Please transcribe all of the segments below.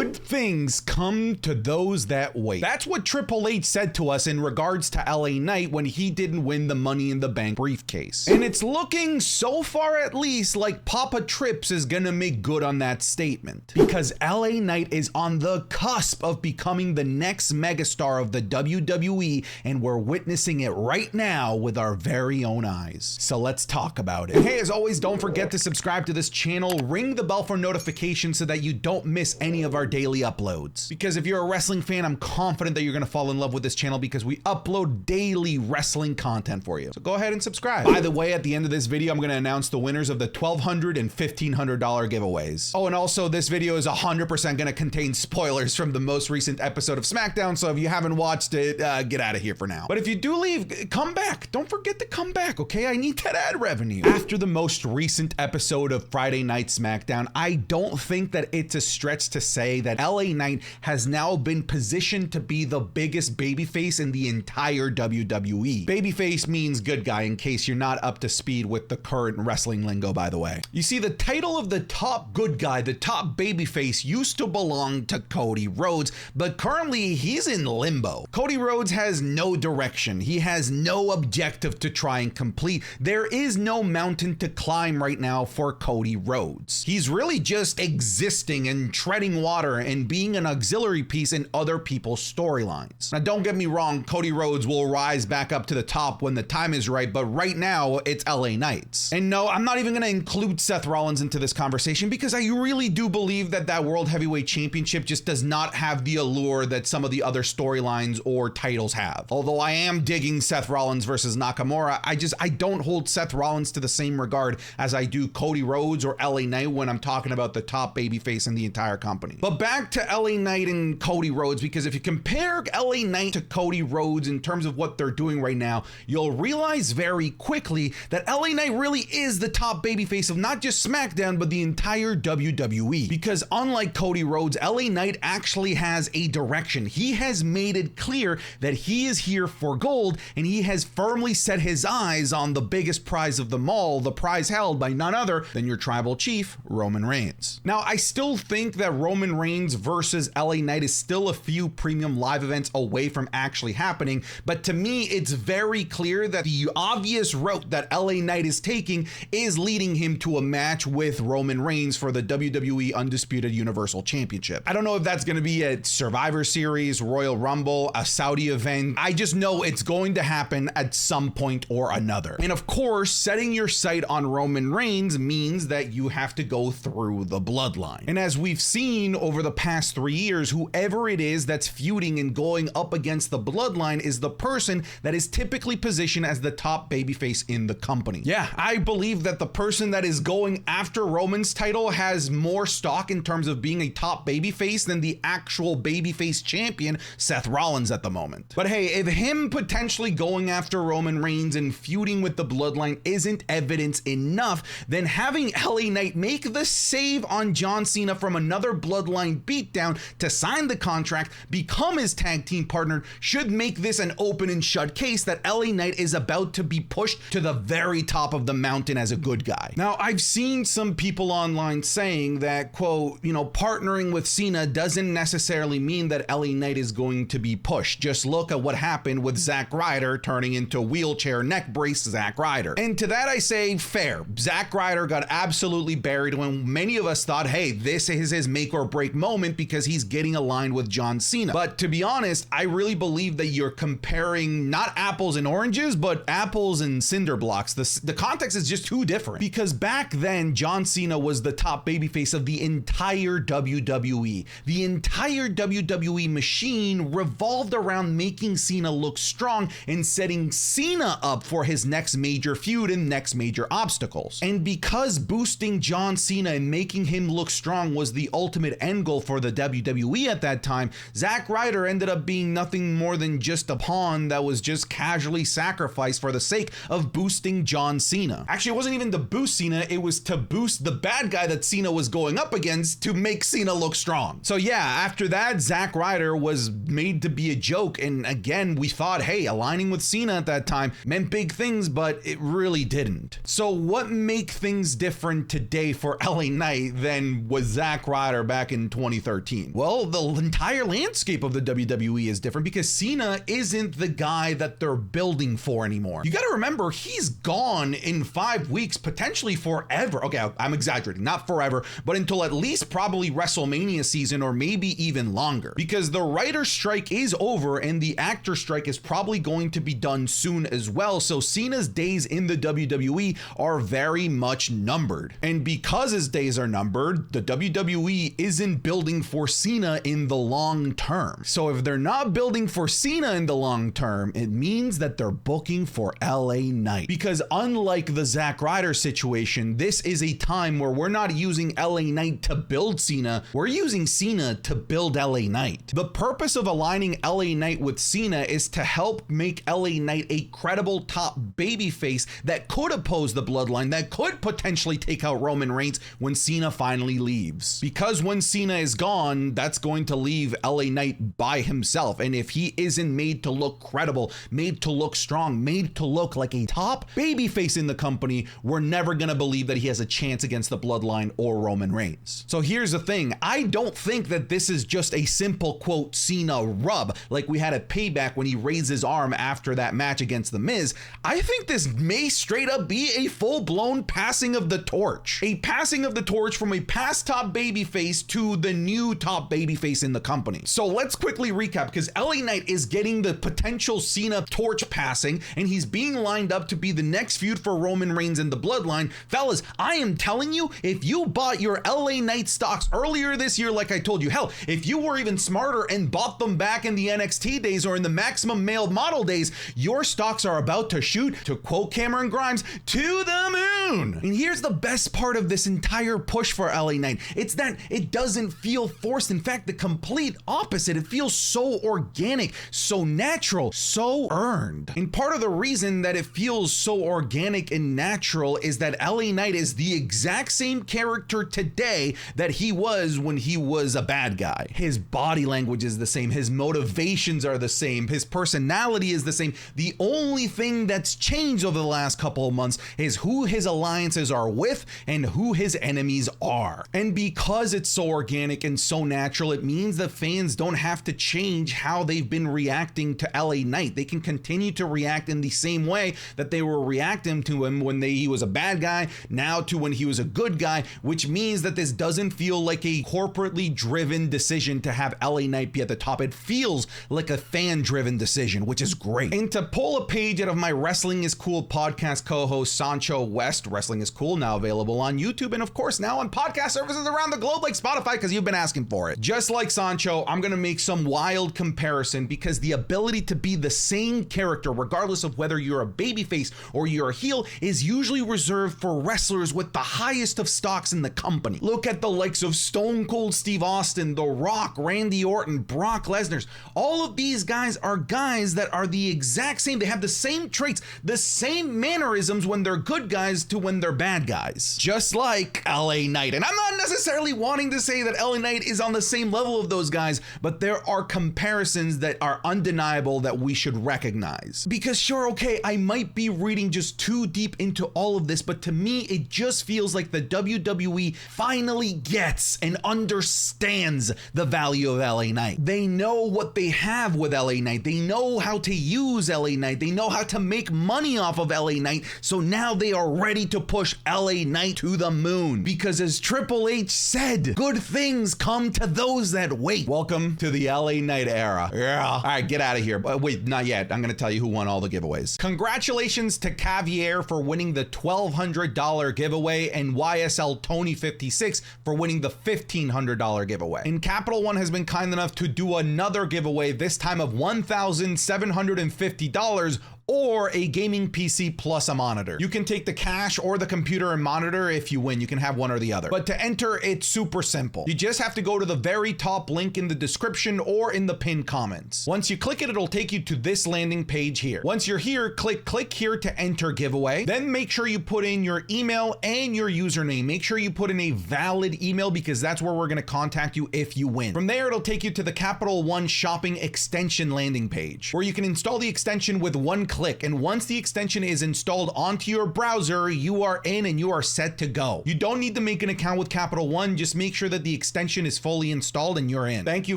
Good things come to those that wait. That's what Triple H said to us in regards to LA Knight when he didn't win the Money in the Bank briefcase. And it's looking, so far at least, like Papa Trips is gonna make good on that statement. Because LA Knight is on the cusp of becoming the next megastar of the WWE, and we're witnessing it right now with our very own eyes. So let's talk about it. And hey, as always, don't forget to subscribe to this channel, ring the bell for notifications so that you don't miss any of our daily uploads. Because if you're a wrestling fan, I'm confident that you're gonna fall in love with this channel because we upload daily wrestling content for you. So go ahead and subscribe. By the way, at the end of this video, I'm gonna announce the winners of the $1,200 and $1,500 giveaways. Oh, and also this video is 100% gonna contain spoilers from the most recent episode of SmackDown, so if you haven't watched it, get out of here for now. But if you do leave, come back. Don't forget to come back, okay? I need that ad revenue. After the most recent episode of Friday Night SmackDown, I don't think that it's a stretch to say that LA Knight has now been positioned to be the biggest babyface in the entire WWE. Babyface means good guy, in case you're not up to speed with the current wrestling lingo, by the way. You see, the title of the top good guy, the top babyface, used to belong to Cody Rhodes, but currently he's in limbo. Cody Rhodes has no direction. He has no objective to try and complete. There is no mountain to climb right now for Cody Rhodes. He's really just existing and treading water and being an auxiliary piece in other people's storylines. Now, don't get me wrong, Cody Rhodes will rise back up to the top when the time is right, but right now it's LA Knights. And no, I'm not even gonna include Seth Rollins into this conversation because I really do believe that that World Heavyweight Championship just does not have the allure that some of the other storylines or titles have. Although I am digging Seth Rollins versus Nakamura, I don't hold Seth Rollins to the same regard as I do Cody Rhodes or LA Knight when I'm talking about the top babyface in the entire company. But back to LA Knight and Cody Rhodes, because if you compare LA Knight to Cody Rhodes in terms of what they're doing right now, you'll realize very quickly that LA Knight really is the top babyface of not just SmackDown, but the entire WWE. Because unlike Cody Rhodes, LA Knight actually has a direction. He has made it clear that he is here for gold, and he has firmly set his eyes on the biggest prize of them all, the prize held by none other than your tribal chief, Roman Reigns. Now, I still think that Roman Reigns versus LA Knight is still a few premium live events away from actually happening, but to me, it's very clear that the obvious route that LA Knight is taking is leading him to a match with Roman Reigns for the WWE Undisputed Universal Championship. I don't know if that's going to be a Survivor Series, Royal Rumble, a Saudi event. I just know it's going to happen at some point or another. And of course, setting your sight on Roman Reigns means that you have to go through the bloodline. And as we've seen over the past 3 years, whoever it is that's feuding and going up against the bloodline is the person that is typically positioned as the top babyface in the company. Yeah, I believe that the person that is going after Roman's title has more stock in terms of being a top babyface than the actual babyface champion, Seth Rollins, at the moment. But hey, if him potentially going after Roman Reigns and feuding with the bloodline isn't evidence enough, then having LA Knight make the save on John Cena from another bloodline beatdown to sign the contract, become his tag team partner, should make this an open and shut case that LA Knight is about to be pushed to the very top of the mountain as a good guy. Now, I've seen some people online saying that, quote, partnering with Cena doesn't necessarily mean that LA Knight is going to be pushed. Just look at what happened with Zack Ryder turning into wheelchair neck brace Zack Ryder. And to that I say, fair. Zack Ryder got absolutely buried when many of us thought, hey, this is his make or break moment because he's getting aligned with John Cena. But to be honest, I really believe that you're comparing not apples and oranges, but apples and cinder blocks. The context is just too different, because back then, John Cena was the top babyface of the entire WWE. The entire WWE machine revolved around making Cena look strong and setting Cena up for his next major feud and next major obstacles. And because boosting John Cena and making him look strong was the ultimate end goal for the WWE at that time, Zack Ryder ended up being nothing more than just a pawn that was just casually sacrificed for the sake of boosting John Cena. Actually, it wasn't even to boost Cena, it was to boost the bad guy that Cena was going up against to make Cena look strong. So yeah, after that, Zack Ryder was made to be a joke, and again, we thought, hey, aligning with Cena at that time meant big things, but it really didn't. So what make things different today for LA Knight than was Zack Ryder back in 2013? Well, the entire landscape of the WWE is different because Cena isn't the guy that they're building for anymore. You got to remember, he's gone in 5 weeks, potentially forever. Okay, I'm exaggerating, not forever, but until at least probably WrestleMania season or maybe even longer, because the writer's strike is over and the actor strike is probably going to be done soon as well. So Cena's days in the WWE are very much numbered. And because his days are numbered, the WWE isn't building for Cena in the long term. So if they're not building for Cena in the long term, it means that they're booking for LA Knight. Because unlike the Zack Ryder situation, this is a time where we're not using LA Knight to build Cena, we're using Cena to build LA Knight. The purpose of aligning LA Knight with Cena is to help make LA Knight a credible top babyface that could oppose the bloodline, that could potentially take out Roman Reigns when Cena finally leaves. Because when Cena is gone, that's going to leave LA Knight by himself. And if he isn't made to look credible, made to look strong, made to look like a top babyface in the company, we're never going to believe that he has a chance against the bloodline or Roman Reigns. So here's the thing. I don't think that this is just a simple quote Cena rub like we had at Payback when he raised his arm after that match against The Miz. I think this may straight up be a full-blown passing of the torch. A passing of the torch from a past top babyface to the new top babyface in the company. So let's quickly recap, because LA Knight is getting the potential Cena torch passing and he's being lined up to be the next feud for Roman Reigns and the bloodline. Fellas, I am telling you, if you bought your LA Knight stocks earlier this year, like I told you, hell, if you were even smarter and bought them back in the NXT days or in the Maximum Male Model days, your stocks are about to shoot, to quote Cameron Grimes, to the moon. And here's the best part of this entire push for LA Knight. It's that it doesn't feel forced. In fact, the complete opposite. It feels so organic, so natural, so earned. And part of the reason that it feels so organic and natural is that LA Knight is the exact same character today that he was when he was a bad guy. His body language is the same. His motivations are the same. His personality is the same. The only thing that's changed over the last couple of months is who his alliances are with and who his enemies are. And because it's so organic and so natural, it means that fans don't have to change how they've been reacting to LA Knight. They can continue to react in the same way that they were reacting to him when he was a bad guy, now to when he was a good guy, which means that this doesn't feel like a corporately driven decision to have LA Knight be at the top. It feels like a fan-driven decision, which is great. And to pull a page out of my Wrestling is Cool podcast co-host Sancho West, Wrestling is Cool, now available on YouTube and of course now on podcast services around the globe like Spotify, because you've been asking for it. Just like Sancho, I'm gonna make some wild comparison, because the ability to be the same character regardless of whether you're a babyface or you're a heel is usually reserved for wrestlers with the highest of stocks in the company. Look at the likes of Stone Cold Steve Austin, The Rock, Randy Orton, Brock Lesnar. All of these guys are guys that are the exact same. They have the same traits, the same mannerisms when they're good guys to when they're bad guys. Just like LA Knight. And I'm not necessarily wanting to say that LA Knight is on the same level of those guys, but there are comparisons that are undeniable that we should recognize. Because sure, okay, I might be reading just too deep into all of this, but to me, it just feels like the WWE finally gets and understands the value of LA Knight. They know what they have with LA Knight. They know how to use LA Knight. They know how to make money off of LA Knight. So now they are ready to push LA Knight to the moon. Because as Triple H said, good things come to those that wait. Welcome to the LA Knight era. Yeah. All right, get out of here. But wait, not yet. I'm going to tell you who won all the giveaways. Congratulations to Cavier for winning the $1,200 giveaway and YSL Tony 56 for winning the $1,500 giveaway. And Capital One has been kind enough to do another giveaway, this time of $1,750 or a gaming PC plus a monitor. You can take the cash or the computer and monitor if you win. You can have one or the other. But to enter, it's super simple. You just have to go to the very top link in the description or in the pinned comments. Once you click it, it'll take you to this landing page here. Once you're here, click here to enter giveaway. Then make sure you put in your email and your username. Make sure you put in a valid email, because that's where we're gonna contact you if you win. From there, it'll take you to the Capital One shopping extension landing page, where you can install the extension with one click. And once the extension is installed onto your browser, you are in and you are set to go. You don't need to make an account with Capital One. Just make sure that the extension is fully installed and you're in. Thank you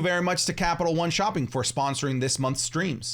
very much to Capital One Shopping for sponsoring this month's streams.